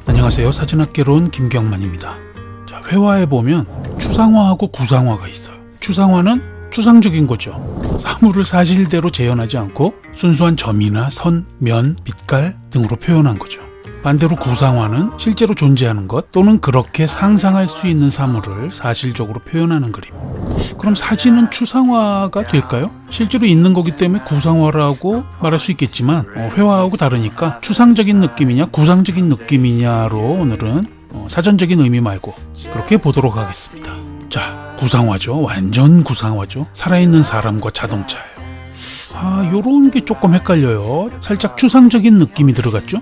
안녕하세요. 사진학개론 김경만입니다. 자, 회화에 보면 추상화하고 구상화가 있어요. 추상화는 추상적인 거죠. 사물을 사실대로 재현하지 않고 순수한 점이나 선, 면, 빛깔 등으로 표현한 거죠. 반대로 구상화는 실제로 존재하는 것 또는 그렇게 상상할 수 있는 사물을 사실적으로 표현하는 그림. 그럼 사진은 추상화가 될까요? 실제로 있는 거기 때문에 구상화라고 말할 수 있겠지만 회화하고 다르니까 추상적인 느낌이냐 구상적인 느낌이냐로 오늘은 사전적인 의미 말고 그렇게 보도록 하겠습니다. 자, 구상화죠. 완전 구상화죠. 살아있는 사람과 자동차예요. 요런 게 조금 헷갈려요. 살짝 추상적인 느낌이 들어갔죠?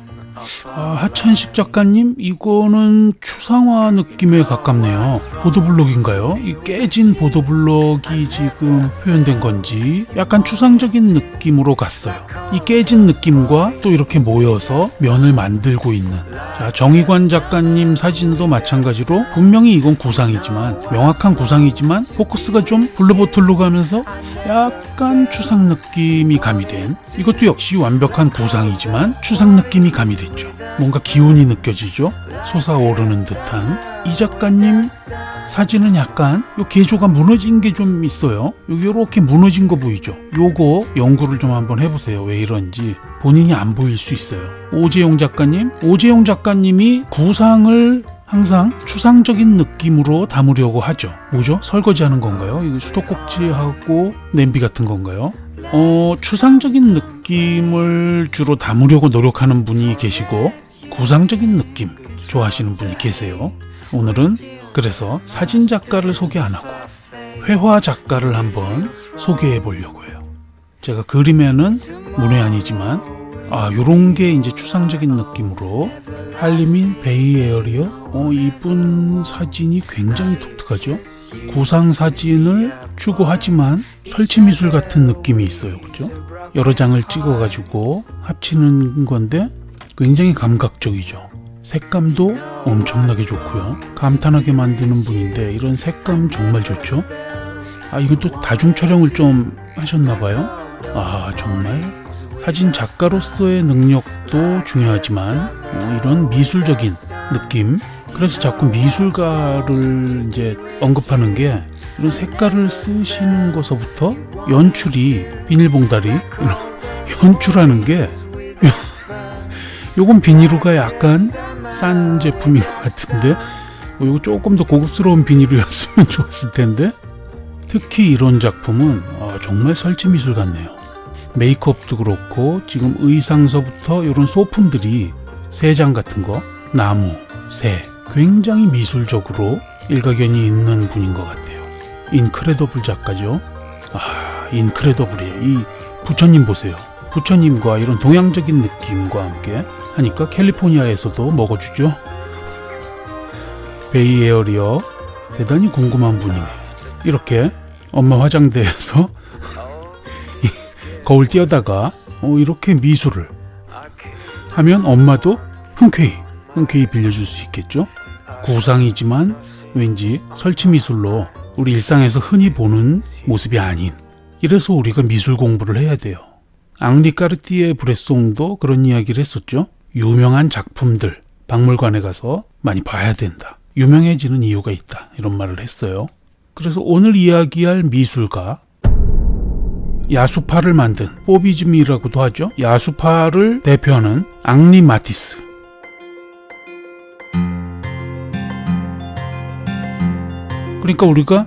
하찬식 작가님, 이거는 추상화 느낌에 가깝네요. 보도블록인가요? 이 깨진 보도블록이 지금 표현된 건지 약간 추상적인 느낌으로 갔어요. 이 깨진 느낌과 또 이렇게 모여서 면을 만들고 있는, 자, 정의관 작가님 사진도 마찬가지로 분명히 이건 구상이지만, 명확한 구상이지만 포커스가 좀 블루보틀로 가면서 약간 추상 느낌이 가미된, 이것도 역시 완벽한 구상이지만 추상 느낌이 가미됐죠. 뭔가 기운이 느껴지죠? 솟아오르는 듯한. 이 작가님 사진은 약간 요 개조가 무너진 게 좀 있어요. 요렇게 무너진 거 보이죠? 요거 연구를 좀 한번 해보세요. 왜 이런지 본인이 안 보일 수 있어요. 오재용 작가님이 구상을 항상 추상적인 느낌으로 담으려고 하죠. 뭐죠? 설거지하는 건가요? 이거 수도꼭지하고 냄비 같은 건가요? 추상적인 느낌을 주로 담으려고 노력하는 분이 계시고 구상적인 느낌 좋아하시는 분이 계세요. 오늘은 그래서 사진 작가를 소개 안 하고 회화 작가를 한번 소개해 보려고 해요. 제가 그림에는 문외한이지만 요런 게 이제 추상적인 느낌으로 한리민 베이에어리어 이분 사진이 굉장히 독특하죠. 구상 사진을 추구하지만 설치미술 같은 느낌이 있어요. 그죠? 여러 장을 찍어가지고 합치는 건데 굉장히 감각적이죠. 색감도 엄청나게 좋고요. 감탄하게 만드는 분인데 이런 색감 정말 좋죠. 이건 또 다중 촬영을 좀 하셨나봐요. 정말 사진 작가로서의 능력도 중요하지만 이런 미술적인 느낌, 그래서 자꾸 미술가를 이제 언급하는 게 이런 색깔을 쓰시는 것서부터 연출이 비닐봉다리 연출하는 게 요건 비닐루가 약간 싼 제품인 것 같은데 요거 조금 더 고급스러운 비닐루였으면 좋았을 텐데 특히 이런 작품은 정말 설치미술 같네요. 메이크업도 그렇고 지금 의상서부터 이런 소품들이 새장 같은 거, 나무, 새 굉장히 미술적으로 일가견이 있는 분인 것 같아요. 인크레더블 작가죠. 인크레더블이에요. 이 부처님 보세요. 부처님과 이런 동양적인 느낌과 함께 하니까 캘리포니아에서도 먹어주죠. 베이에어리어 대단히 궁금한 분이네요. 이렇게 엄마 화장대에서 거울 띄어다가 이렇게 미술을 하면 엄마도 흔쾌히 빌려줄 수 있겠죠. 구상이지만 왠지 설치미술로 우리 일상에서 흔히 보는 모습이 아닌, 이래서 우리가 미술 공부를 해야 돼요. 앙리 까르띠에 브레송도 그런 이야기를 했었죠. 유명한 작품들 박물관에 가서 많이 봐야 된다. 유명해지는 이유가 있다. 이런 말을 했어요. 그래서 오늘 이야기할 미술가, 야수파를 만든 포비즘이라고도 하죠. 야수파를 대표하는 앙리 마티스. 그러니까 우리가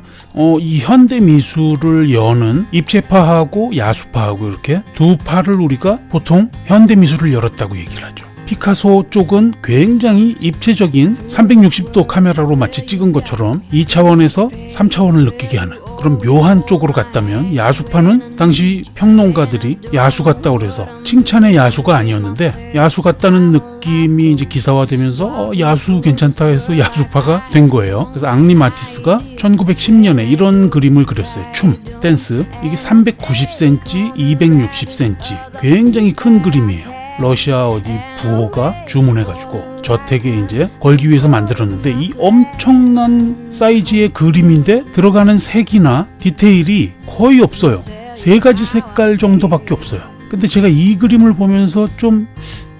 이 현대 미술을 여는 입체파하고 야수파하고 이렇게 두 파를 우리가 보통 현대 미술을 열었다고 얘기를 하죠. 피카소 쪽은 굉장히 입체적인 360도 카메라로 마치 찍은 것처럼 2차원에서 3차원을 느끼게 하는 그런 묘한 쪽으로 갔다면, 야수파는 당시 평론가들이 야수 같다고 그래서 칭찬의 야수가 아니었는데 야수 같다는 느낌이 이제 기사화되면서 야수 괜찮다 해서 야수파가 된 거예요. 그래서 앙리 마티스가 1910년에 이런 그림을 그렸어요. 춤, 댄스. 이게 390cm, 260cm 굉장히 큰 그림이에요. 러시아 어디 부호가 주문해가지고 저택에 이제 걸기 위해서 만들었는데, 이 엄청난 사이즈의 그림인데 들어가는 색이나 디테일이 거의 없어요. 3가지 색깔 정도밖에 없어요. 근데 제가 이 그림을 보면서 좀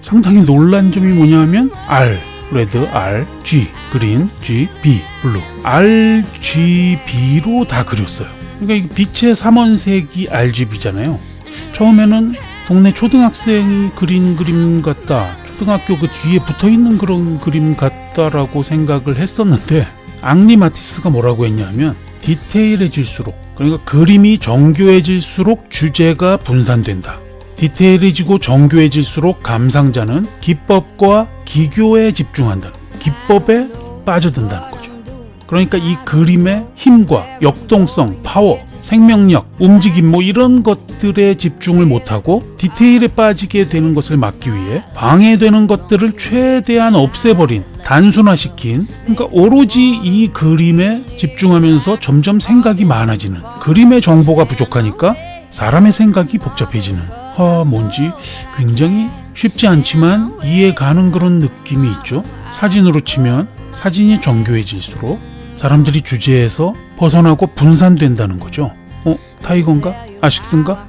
상당히 놀란 점이 뭐냐면 레드 RG, 그린 G, B, 블루 RGB로 다 그렸어요. 그러니까 이 빛의 삼원색이 RGB잖아요. 처음에는 동네 초등학생이 그린 그림 같다, 초등학교 그 뒤에 붙어있는 그런 그림 같다라고 생각을 했었는데, 앙리 마티스가 뭐라고 했냐면 디테일해질수록, 그러니까 그림이 정교해질수록 주제가 분산된다. 디테일해지고 정교해질수록 감상자는 기법과 기교에 집중한다는, 기법에 빠져든다는 거죠. 그러니까 이 그림의 힘과 역동성, 파워, 생명력, 움직임 이런 것들에 집중을 못하고 디테일에 빠지게 되는 것을 막기 위해 방해되는 것들을 최대한 없애버린, 단순화시킨, 그러니까 오로지 이 그림에 집중하면서 점점 생각이 많아지는, 그림의 정보가 부족하니까 사람의 생각이 복잡해지는, 뭔지 굉장히 쉽지 않지만 이해 가는 그런 느낌이 있죠. 사진으로 치면 사진이 정교해질수록 사람들이 주제에서 벗어나고 분산된다는 거죠. 타이거인가? 아식스인가?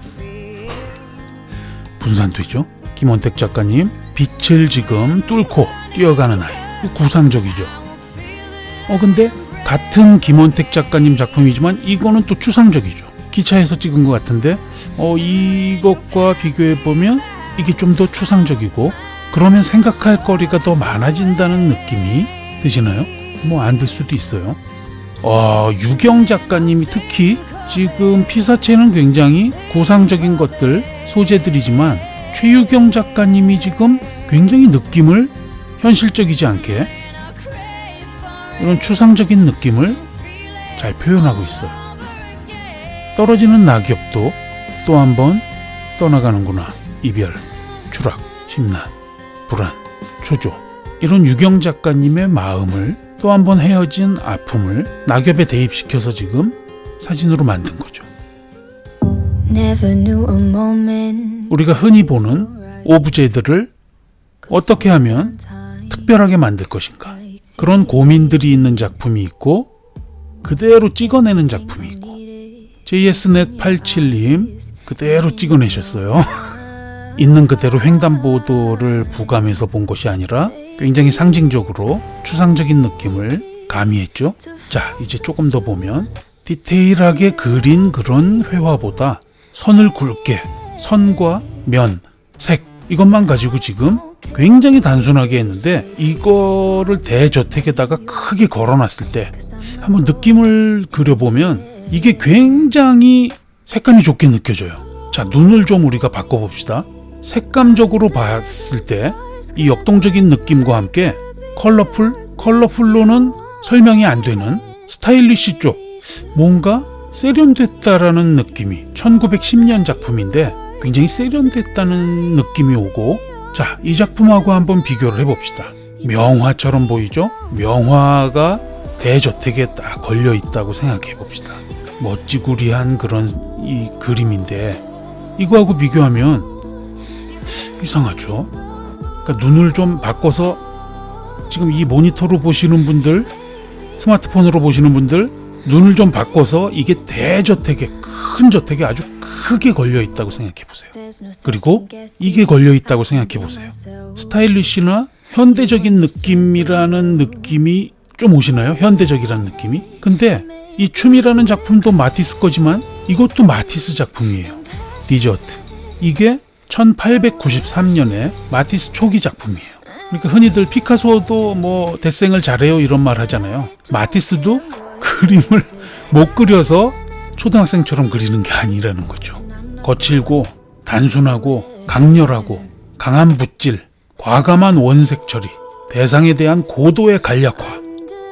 분산되죠. 김원택 작가님, 빛을 지금 뚫고 뛰어가는 아이. 구상적이죠. 근데 같은 김원택 작가님 작품이지만 이거는 또 추상적이죠. 기차에서 찍은 것 같은데 이것과 비교해보면 이게 좀 더 추상적이고, 그러면 생각할 거리가 더 많아진다는 느낌이 드시나요? 안 들 수도 있어요. 유경 작가님이 특히 지금 피사체는 굉장히 고상적인 것들, 소재들이지만 최유경 작가님이 지금 굉장히 느낌을 현실적이지 않게 이런 추상적인 느낌을 잘 표현하고 있어요. 떨어지는 낙엽도 또 한 번 떠나가는구나. 이별, 추락, 심란, 불안, 초조, 이런 유경 작가님의 마음을, 또 한 번 헤어진 아픔을 낙엽에 대입시켜서 지금 사진으로 만든 거죠. 우리가 흔히 보는 오브제들을 어떻게 하면 특별하게 만들 것인가, 그런 고민들이 있는 작품이 있고 그대로 찍어내는 작품이 있고, JSNet87님 그대로 찍어내셨어요. 있는 그대로 횡단보도를 부감해서 본 것이 아니라 굉장히 상징적으로 추상적인 느낌을 가미했죠. 자, 이제 조금 더 보면 디테일하게 그린 그런 회화보다 선을 굵게, 선과 면, 색, 이것만 가지고 지금 굉장히 단순하게 했는데, 이거를 대저택에다가 크게 걸어놨을 때 한번 느낌을 그려보면 이게 굉장히 색감이 좋게 느껴져요. 자, 눈을 좀 우리가 바꿔봅시다. 색감적으로 봤을 때 이 역동적인 느낌과 함께 컬러풀로는 설명이 안 되는 스타일리시 쪽, 뭔가 세련됐다라는 느낌이, 1910년 작품인데 굉장히 세련됐다는 느낌이 오고, 자, 이 작품하고 한번 비교를 해봅시다. 명화처럼 보이죠? 명화가 대저택에 딱 걸려있다고 생각해봅시다. 멋지구리한 그런 이 그림인데 이거하고 비교하면 이상하죠? 그러니까 눈을 좀 바꿔서, 지금 이 모니터로 보시는 분들, 스마트폰으로 보시는 분들, 눈을 좀 바꿔서 이게 대저택에, 큰 저택에 아주 크게 걸려있다고 생각해보세요. 그리고 이게 걸려있다고 생각해보세요. 스타일리시나 현대적인 느낌이라는 느낌이 좀 오시나요? 현대적이라는 느낌이? 근데 이 춤이라는 작품도 마티스 거지만 이것도 마티스 작품이에요. 디저트. 이게 1893년에 마티스 초기 작품이에요. 그러니까 흔히들 피카소도 데생을 잘해요 이런 말 하잖아요. 마티스도 그림을 못 그려서 초등학생처럼 그리는 게 아니라는 거죠. 거칠고 단순하고 강렬하고 강한 붓질, 과감한 원색 처리, 대상에 대한 고도의 간략화,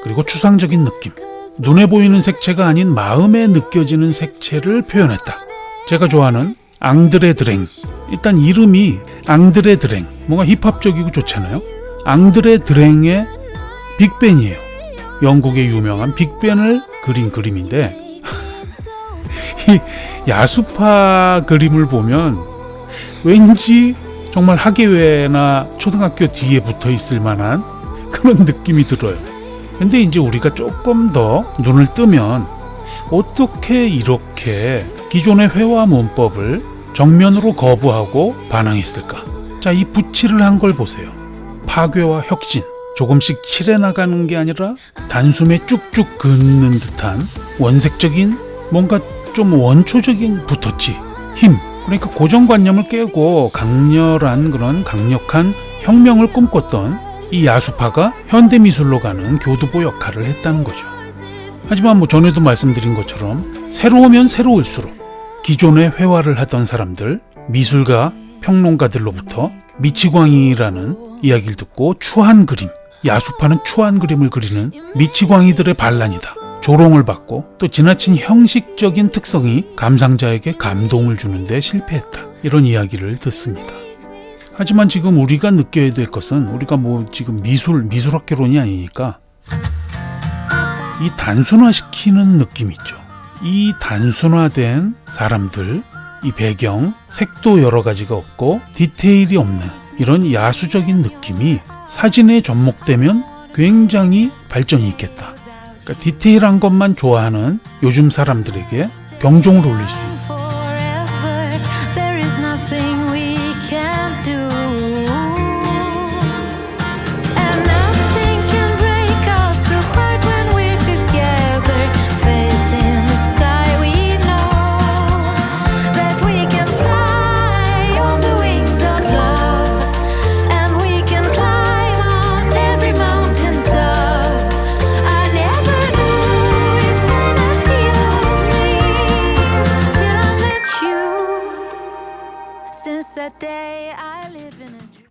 그리고 추상적인 느낌, 눈에 보이는 색채가 아닌 마음에 느껴지는 색채를 표현했다. 제가 좋아하는 앙드레 드랭, 일단 이름이 앙드레 드랭, 뭔가 힙합적이고 좋잖아요. 앙드레 드랭의 빅벤이에요. 영국의 유명한 빅벤을 그린 그림인데 이 야수파 그림을 보면 왠지 정말 학예회나 초등학교 뒤에 붙어 있을 만한 그런 느낌이 들어요. 근데 이제 우리가 조금 더 눈을 뜨면 어떻게 이렇게 기존의 회화 문법을 정면으로 거부하고 반항했을까? 자, 이 붙이를 한 걸 보세요. 파괴와 혁신, 조금씩 칠해나가는 게 아니라 단숨에 쭉쭉 긋는 듯한 원색적인 뭔가 좀 원초적인 붓터치, 힘, 그러니까 고정관념을 깨고 강렬한 그런 강력한 혁명을 꿈꿨던 이 야수파가 현대미술로 가는 교두보 역할을 했다는 거죠. 하지만 전에도 말씀드린 것처럼 새로우면 새로울수록 기존에 회화를 하던 사람들, 미술가, 평론가들로부터 미치광이라는 이야기를 듣고 추한 그림, 야수파는 추한 그림을 그리는 미치광이들의 반란이다. 조롱을 받고 또 지나친 형식적인 특성이 감상자에게 감동을 주는데 실패했다. 이런 이야기를 듣습니다. 하지만 지금 우리가 느껴야 될 것은 우리가 지금 미술학개론이 아니니까 이 단순화시키는 느낌이 있죠. 이 단순화된 사람들, 이 배경, 색도 여러 가지가 없고 디테일이 없는 이런 야수적인 느낌이 사진에 접목되면 굉장히 발전이 있겠다. 그러니까 디테일한 것만 좋아하는 요즘 사람들에게 병종을 울릴 수 있다.